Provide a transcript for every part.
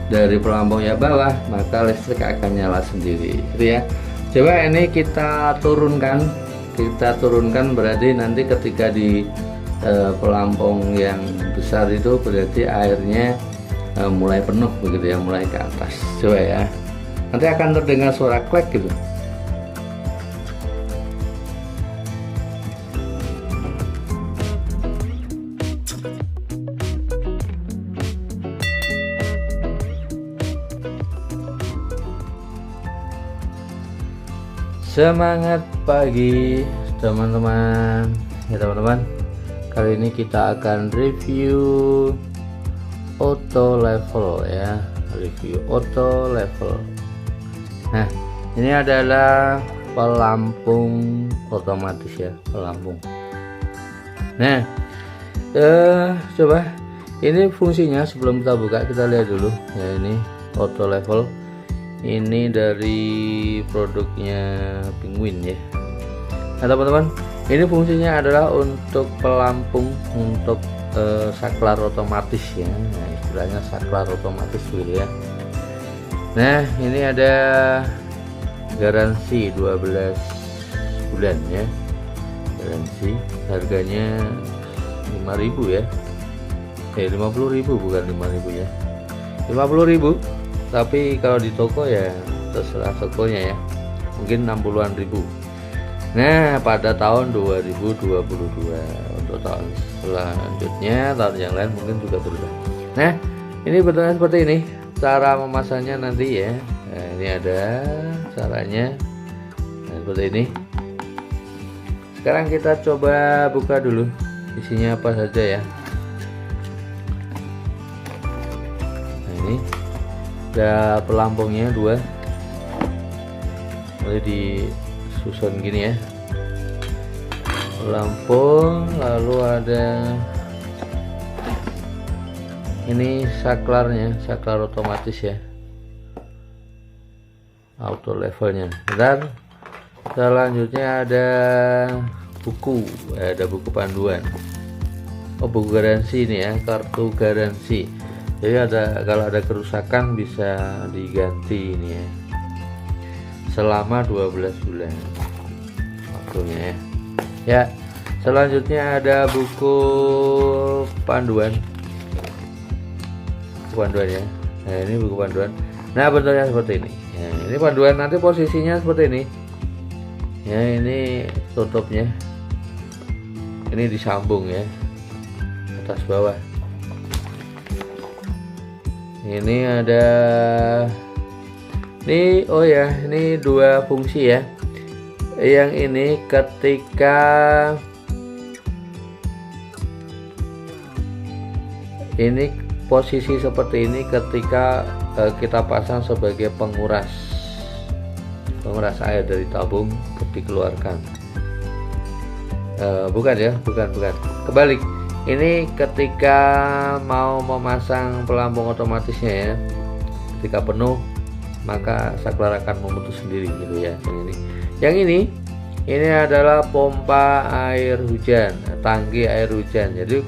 dari pelampungnya bawah, maka listrik akan nyala sendiri gitu ya. Coba ini kita turunkan berarti nanti ketika di pelampung yang besar itu berarti airnya mulai penuh begitu ya, mulai ke atas. Coba ya, nanti akan terdengar suara klek gitu. Semangat pagi teman-teman ya teman-teman. Kali ini kita akan review auto level ya, review auto level. Nah, ini adalah pelampung otomatis ya, pelampung. Nah, coba ini fungsinya sebelum kita buka kita lihat dulu ya. Ini auto level. Ini dari produknya Penguin ya. Nah teman-teman, ini fungsinya adalah untuk pelampung untuk saklar otomatis ya. Nah, istilahnya saklar otomatis gitu ya. Nah, ini ada garansi 12 bulan ya. Garansi harganya 5.000 ya. 50.000 bukan 5.000 ya. 50.000. Tapi kalau di toko ya terserah tokonya ya, mungkin 60-an ribu. Nah, pada tahun 2022 untuk tahun selanjutnya, tahun yang lain mungkin juga berubah. Nah, ini bentuknya seperti ini. Cara memasangnya nanti ya. Nah, ini ada caranya. Nah, seperti ini. Sekarang kita coba buka dulu isinya apa saja ya. Nah, ini ada pelampungnya 2, lalu disusun gini ya, pelampung, lalu ada ini saklarnya, saklar otomatis ya, auto levelnya. Dan selanjutnya ada buku, ada buku panduan, buku garansi ini ya, kartu garansi. Jadi kalau ada kerusakan bisa diganti ini ya, selama 12 bulan waktunya ya. Ya, selanjutnya ada buku panduan, ya. Nah, ini buku panduan. Nah, bentuknya seperti ini. Ya, ini panduan, nanti posisinya seperti ini. Ya, ini tutupnya. Ini disambung ya, atas bawah. Ini ada ini, oh ya, ini 2 fungsi ya. Yang ini ketika ini posisi seperti ini ketika kita pasang sebagai penguras air dari tabung dikeluarkan. Bukan ya, bukan. Kebalik. Ini ketika mau memasang pelampung otomatisnya ya, ketika penuh maka saklar akan memutus sendiri gitu ya. Yang ini adalah pompa air hujan, tangki air hujan. Jadi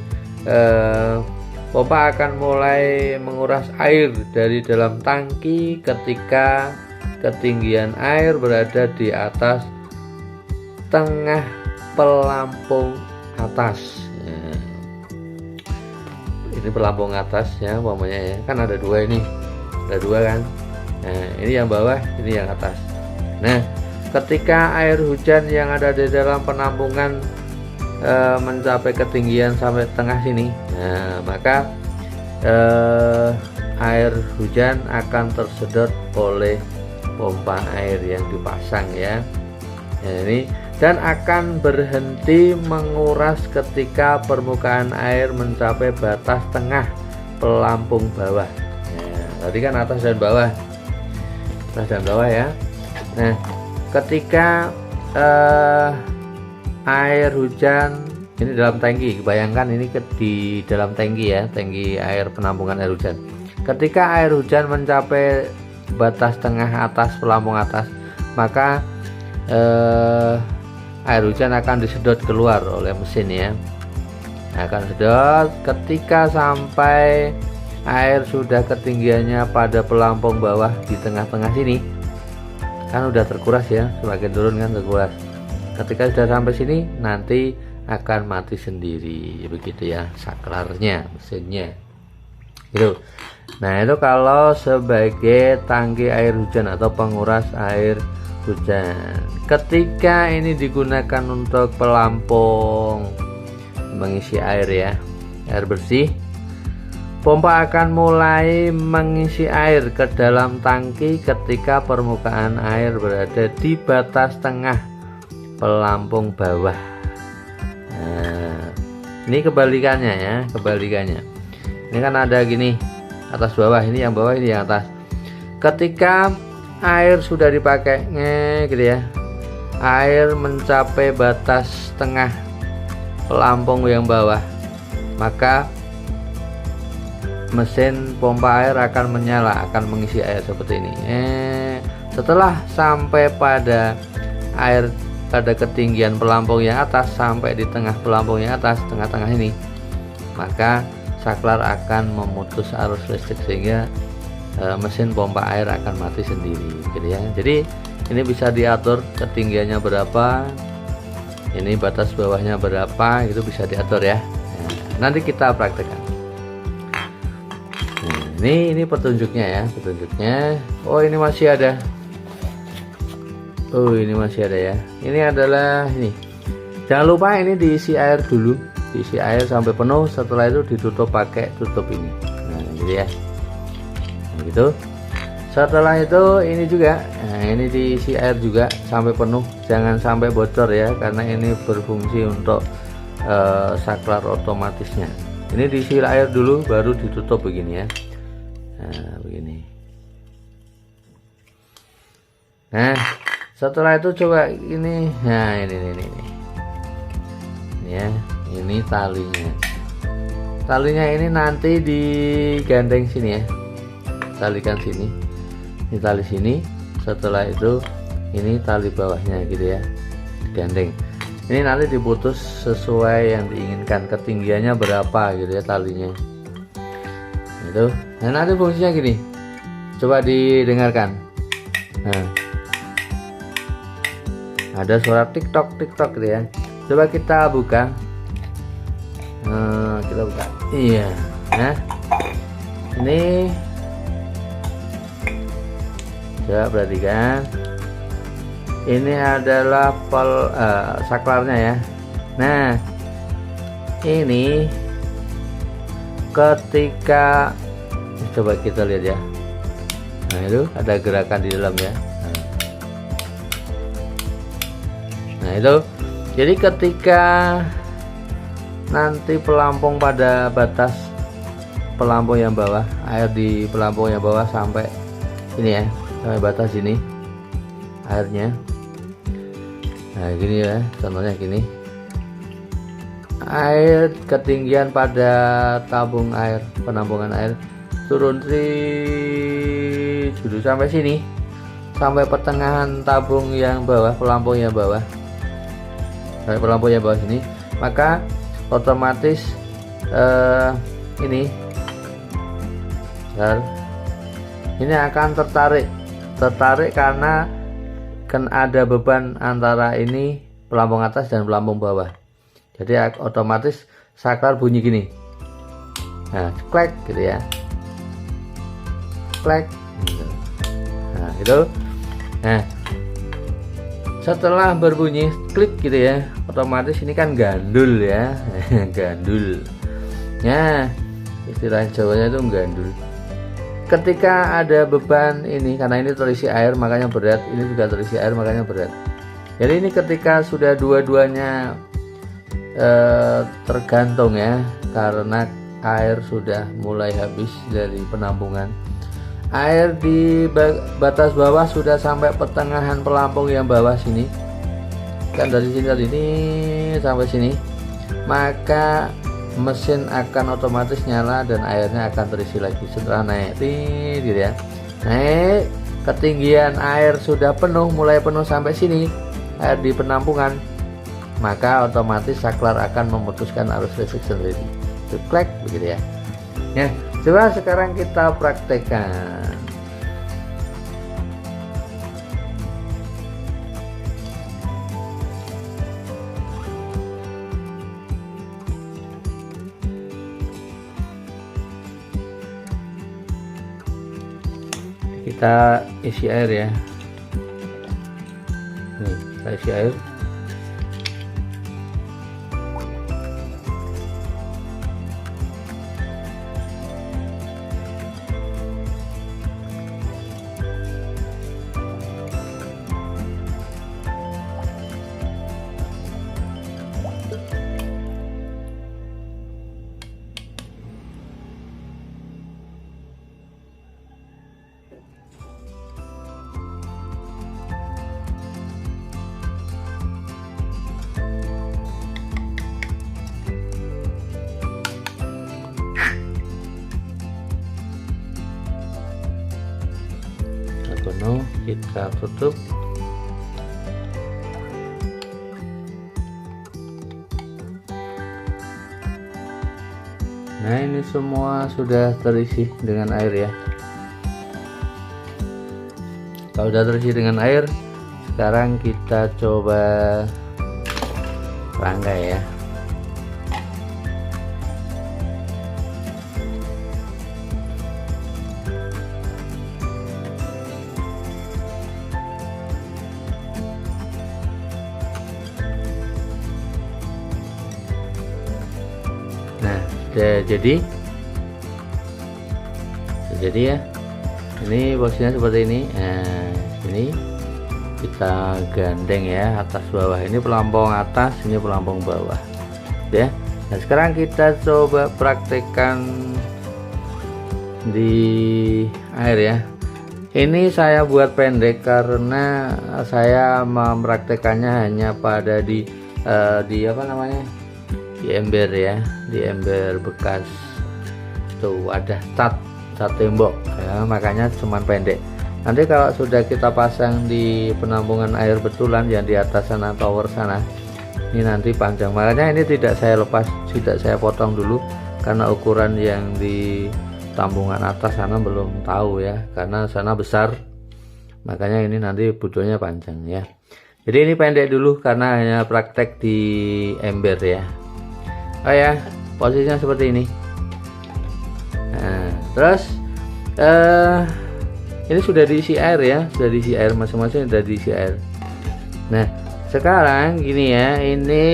pompa akan mulai menguras air dari dalam tangki ketika ketinggian air berada di atas tengah pelampung atas. Ini pelampung atas ya, umpamanya ya, kan ada 2 ini, ada 2 kan. Nah, ini yang bawah, ini yang atas. Nah, ketika air hujan yang ada di dalam penampungan mencapai ketinggian sampai tengah sini, nah maka air hujan akan tersedot oleh pompa air yang dipasang ya. Nah, ini dan akan berhenti menguras ketika permukaan air mencapai batas tengah pelampung bawah. Nah, tadi kan atas dan bawah, ya. Nah, ketika air hujan ini dalam tangki, bayangkan ini di dalam tangki ya, tangki air penampungan air hujan. Ketika air hujan mencapai batas tengah atas pelampung atas, maka air hujan akan disedot keluar oleh mesin ya. Akan sedot ketika sampai air sudah ketinggiannya pada pelampung bawah di tengah-tengah sini, kan udah terkuras ya, semakin turun kan terkuras. Ketika sudah sampai sini nanti akan mati sendiri, begitu ya saklarnya, mesinnya gitu. Nah itu kalau sebagai tangki air hujan atau penguras air hujan. Ketika ini digunakan untuk pelampung mengisi air ya, air bersih, pompa akan mulai mengisi air ke dalam tangki ketika permukaan air berada di batas tengah pelampung bawah. Nah, ini kebalikannya ya, kebalikannya. Ini kan ada gini, atas bawah, ini yang bawah, ini yang atas. Ketika air sudah dipakai gitu ya, air mencapai batas tengah pelampung yang bawah, maka mesin pompa air akan menyala, akan mengisi air seperti ini. Setelah sampai pada air pada ketinggian pelampung yang atas, sampai di tengah pelampung yang atas, tengah-tengah ini, maka saklar akan memutus arus listrik sehingga mesin pompa air akan mati sendiri gitu ya. Jadi ini bisa diatur ketinggiannya berapa, ini batas bawahnya berapa, itu bisa diatur ya. Nah, nanti kita praktekkan. Nah, ini petunjuknya ya, petunjuknya. Oh ini masih ada. Oh ini masih ada ya. Ini adalah ini. Jangan lupa ini diisi air dulu, diisi air sampai penuh. Setelah itu ditutup pakai tutup ini. Nah gitu ya. Nah, gitu. Setelah itu ini juga, nah ini diisi air juga sampai penuh. Jangan sampai bocor ya, karena ini berfungsi untuk saklar otomatisnya. Ini diisi air dulu, baru ditutup begini ya. Nah begini. Nah setelah itu coba ini, nah ini ya, ini talinya ini nanti digandeng sini ya, talikan sini, ini tali sini. Setelah itu ini tali bawahnya gitu ya, digandeng. Ini nanti diputus sesuai yang diinginkan, ketinggiannya berapa gitu ya talinya itu. Nah nanti fungsinya gini, coba didengarkan. Nah ada suara tiktok gitu ya. Coba kita buka. Kita buka. Iya. Nah ini coba perhatikan. Ini adalah saklarnya ya. Nah ini ketika coba kita lihat ya. Nah itu ada gerakan di dalam ya. Nah itu, jadi ketika nanti pelampung pada batas pelampung yang bawah, air di pelampung yang bawah sampai ini ya, sampai batas ini airnya. Nah gini ya, contohnya gini, air ketinggian pada tabung air, penampungan air turun dulu sampai sini, sampai pertengahan tabung yang bawah, pelampung yang bawah, sampai pelampung yang bawah sini, maka otomatis ini akan tertarik karena kan ada beban antara ini pelampung atas dan pelampung bawah. Jadi otomatis saklar bunyi gini. Nah, klek gitu ya. Klek. Nah, gitu. Nah, setelah berbunyi klik gitu ya, otomatis ini kan gandul ya. Gandul. Nah, istilah Jawanya itu gandul. Ketika ada beban ini, karena ini terisi air makanya berat, ini juga terisi air makanya berat. Jadi ini ketika sudah dua-duanya tergantung ya, karena air sudah mulai habis dari penampungan. Air di batas bawah sudah sampai pertengahan pelampung yang bawah sini, kan dari sini tadi ini sampai sini, maka mesin akan otomatis nyala dan airnya akan terisi lagi. Setelah naik gitu ya, naik ketinggian air sudah penuh, mulai penuh sampai sini air di penampungan, maka otomatis saklar akan memutuskan arus listrik sendiri. Klek begitu ya. Ya, Coba sekarang kita praktekkan. Kita isi air ya. Nih, kita isi air. Penuh, kita tutup. Nah, ini semua sudah terisi dengan air ya. Kalau sudah terisi dengan air, sekarang kita coba rangkai ya. Nah, sudah jadi ya. Ini posisinya seperti ini. Nah, ini kita gandeng ya, atas bawah. Ini pelampung atas, ini pelampung bawah ya. Nah, sekarang kita coba praktekkan di air ya. Ini saya buat pendek karena saya mempraktekannya hanya pada di apa namanya, di ember ya, di ember bekas tuh ada cat tembok ya, makanya cuman pendek. Nanti kalau sudah kita pasang di penampungan air betulan yang di atas sana, tower sana, ini nanti panjang. Makanya ini tidak saya lepas, tidak saya potong dulu karena ukuran yang di tambungan atas sana belum tahu ya, karena sana besar, makanya ini nanti butuhnya panjang ya. Jadi ini pendek dulu karena hanya praktek di ember ya. Oh ya, posisinya seperti ini. Nah, terus ini sudah diisi air ya, sudah diisi air, masing-masing sudah diisi air. Nah, sekarang gini ya, ini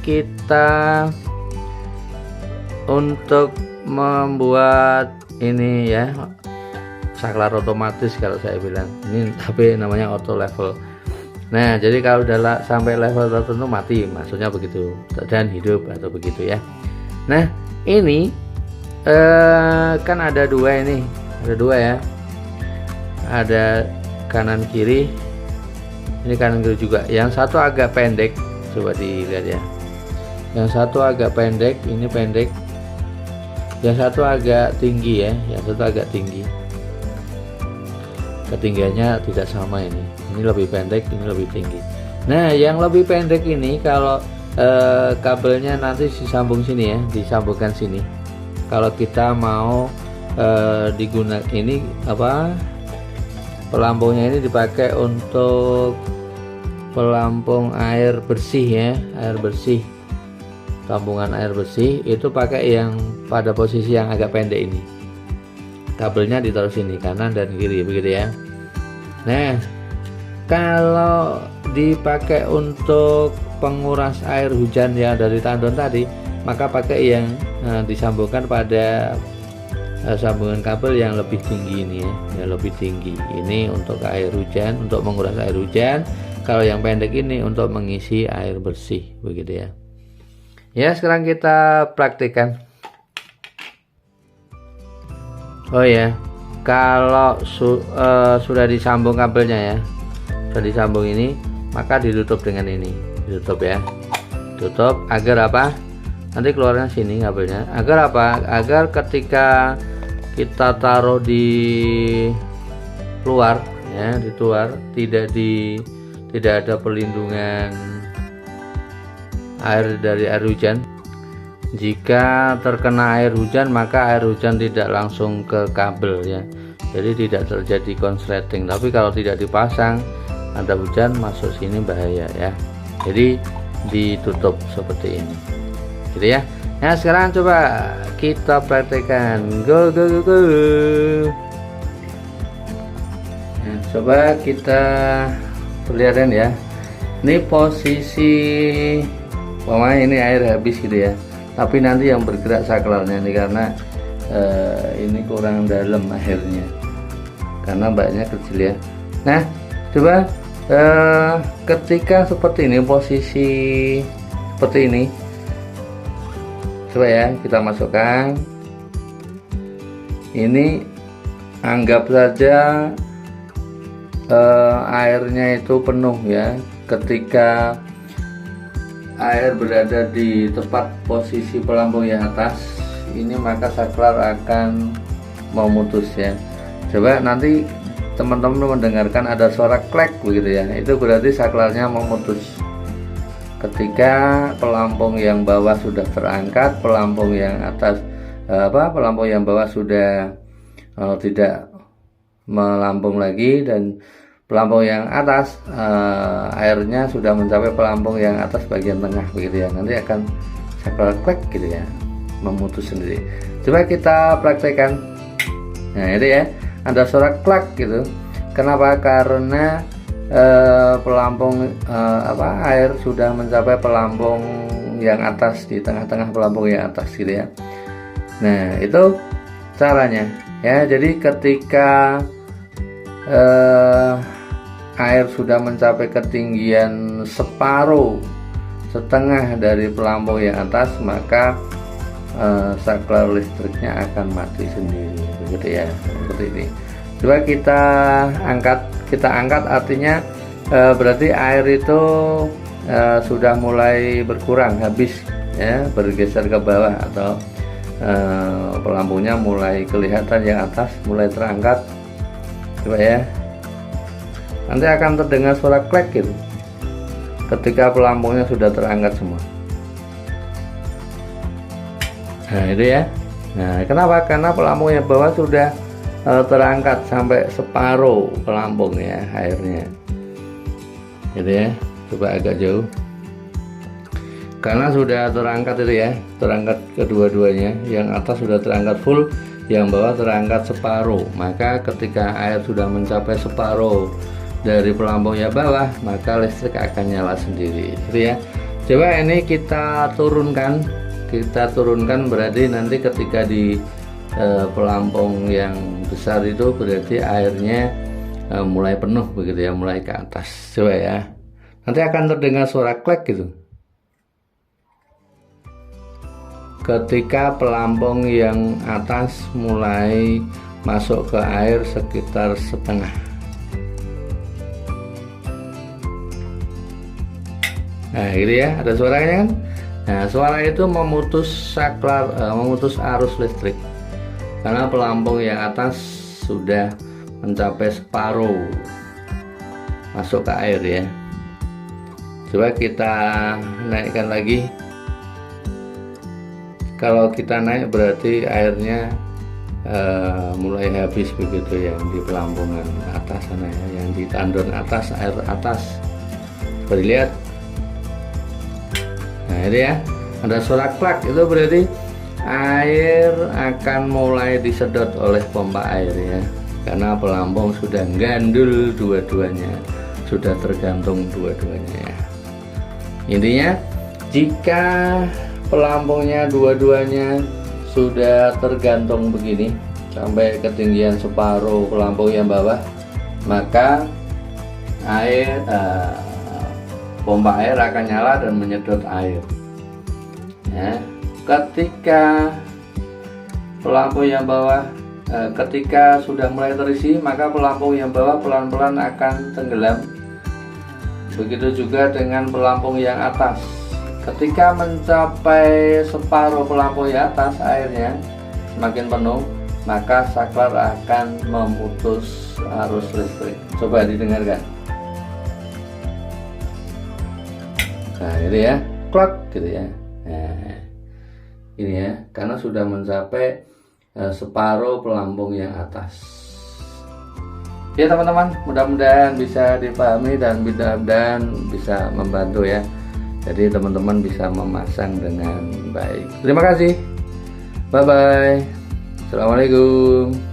kita untuk membuat ini ya, saklar otomatis kalau saya bilang ini, tapi namanya auto level. Nah, jadi kalau udah sampai level tertentu mati, maksudnya begitu, dan hidup atau begitu ya. Nah, ini kan ada dua ini, ada dua ya, ada kanan kiri. Ini kanan kiri juga. Yang satu agak pendek, coba dilihat ya. Yang satu agak pendek, ini pendek. Yang satu agak tinggi ya, yang satu agak tinggi. Ketinggiannya tidak sama ini lebih pendek, ini lebih tinggi. Nah, yang lebih pendek ini kalau kabelnya nanti disambung sini ya, disambungkan sini. Kalau kita mau digunakan ini apa, pelampungnya ini dipakai untuk pelampung air bersih ya, air bersih, tambungan air bersih, itu pakai yang pada posisi yang agak pendek ini. Kabelnya ditaruh sini kanan dan kiri begitu ya. Nah, kalau dipakai untuk penguras air hujan yang dari tandon tadi, maka pakai yang disambungkan pada sambungan kabel yang lebih tinggi ini ya, yang lebih tinggi. Ini untuk air hujan, untuk menguras air hujan. Kalau yang pendek ini untuk mengisi air bersih begitu ya. Ya, sekarang kita praktikkan. Oh ya, kalau sudah disambung kabelnya ya, sudah disambung ini, maka ditutup dengan ini, ditutup ya, tutup agar apa? Nanti keluarnya sini kabelnya. Agar apa? Agar ketika kita taruh di luar ya, di luar tidak ada perlindungan air dari air hujan. jika terkena air hujan maka air hujan tidak langsung ke kabel ya, jadi tidak terjadi konsleting. Tapi kalau tidak dipasang, ada hujan masuk sini bahaya ya, jadi ditutup seperti ini gitu ya. Nah sekarang coba kita praktekkan, go go go go. Nah, coba kita perlihatkan ya, ini posisi pokoknya ini air habis gitu ya, tapi nanti yang bergerak saklarnya ini karena ini kurang dalam airnya karena mbaknya kecil ya. Nah coba ketika seperti ini, posisi seperti ini, coba ya kita masukkan ini, anggap saja airnya itu penuh ya. Ketika air berada di tepat posisi pelampung yang atas ini, maka saklar akan memutus ya. Coba nanti teman-teman mendengarkan ada suara klek begitu ya, itu berarti saklarnya memutus. Ketika pelampung yang bawah sudah terangkat, pelampung yang atas pelampung yang bawah sudah tidak melampung lagi, dan pelampung yang atas airnya sudah mencapai pelampung yang atas bagian tengah begitu ya, nanti akan saklar klek gitu ya, memutus sendiri. Coba kita praktekkan. Nah itu ya, ada suara klak gitu. Kenapa? Karena pelampung air sudah mencapai pelampung yang atas, di tengah-tengah pelampung yang atas gitu ya. Nah itu caranya ya. Jadi ketika air sudah mencapai ketinggian setengah dari pelampung yang atas, maka saklar listriknya akan mati sendiri begitu ya, seperti ini. Coba kita angkat artinya berarti air itu sudah mulai berkurang, habis ya, bergeser ke bawah, atau pelampungnya mulai kelihatan yang atas, mulai terangkat. Coba ya, nanti akan terdengar suara klek gitu ketika pelampungnya sudah terangkat semua. Nah itu ya. Nah kenapa? Karena pelampung yang bawah sudah terangkat sampai separuh pelampung ya airnya gitu ya. Coba agak jauh, karena sudah terangkat itu ya, terangkat kedua-duanya, yang atas sudah terangkat full, yang bawah terangkat separuh. Maka ketika air sudah mencapai separuh dari pelampung yang bawah, maka listrik akan nyala sendiri gitu ya. Coba ini kita turunkan berarti nanti ketika di pelampung yang besar itu berarti airnya mulai penuh begitu ya, mulai ke atas. Coba ya, nanti akan terdengar suara klek gitu ketika pelampung yang atas mulai masuk ke air sekitar setengah. Nah gitu ya, ada suaranya kan. Nah suara itu memutus saklar, memutus arus listrik, karena pelampung yang atas sudah mencapai separuh masuk ke air ya. Coba kita naikkan lagi. Kalau kita naik berarti airnya mulai habis begitu yang di pelampungan atas sana ya, yang di tandon atas, air atas. Coba dilihat. Nah ini ya, ada suara klak, itu berarti air akan mulai disedot oleh pompa air ya, karena pelampung sudah gandul dua-duanya, sudah tergantung dua-duanya ya. Intinya jika pelampungnya dua-duanya sudah tergantung begini sampai ketinggian separuh pelampung yang bawah, maka air pompa air akan nyala dan menyedot air ya. Ketika pelampung yang bawah ketika sudah mulai terisi, maka pelampung yang bawah pelan-pelan akan tenggelam. Begitu juga dengan pelampung yang atas. Ketika mencapai separuh pelampung yang atas, airnya semakin penuh, maka saklar akan memutus arus listrik. Coba didengarkan. Nah gitu ya, klak gitu ya. Nah, ini ya, karena sudah mencapai separuh pelampung yang atas. Ya teman-teman, mudah-mudahan bisa dipahami dan mudah-mudahan bisa membantu ya. Jadi teman-teman bisa memasang dengan baik. Terima kasih. Bye bye. Assalamualaikum.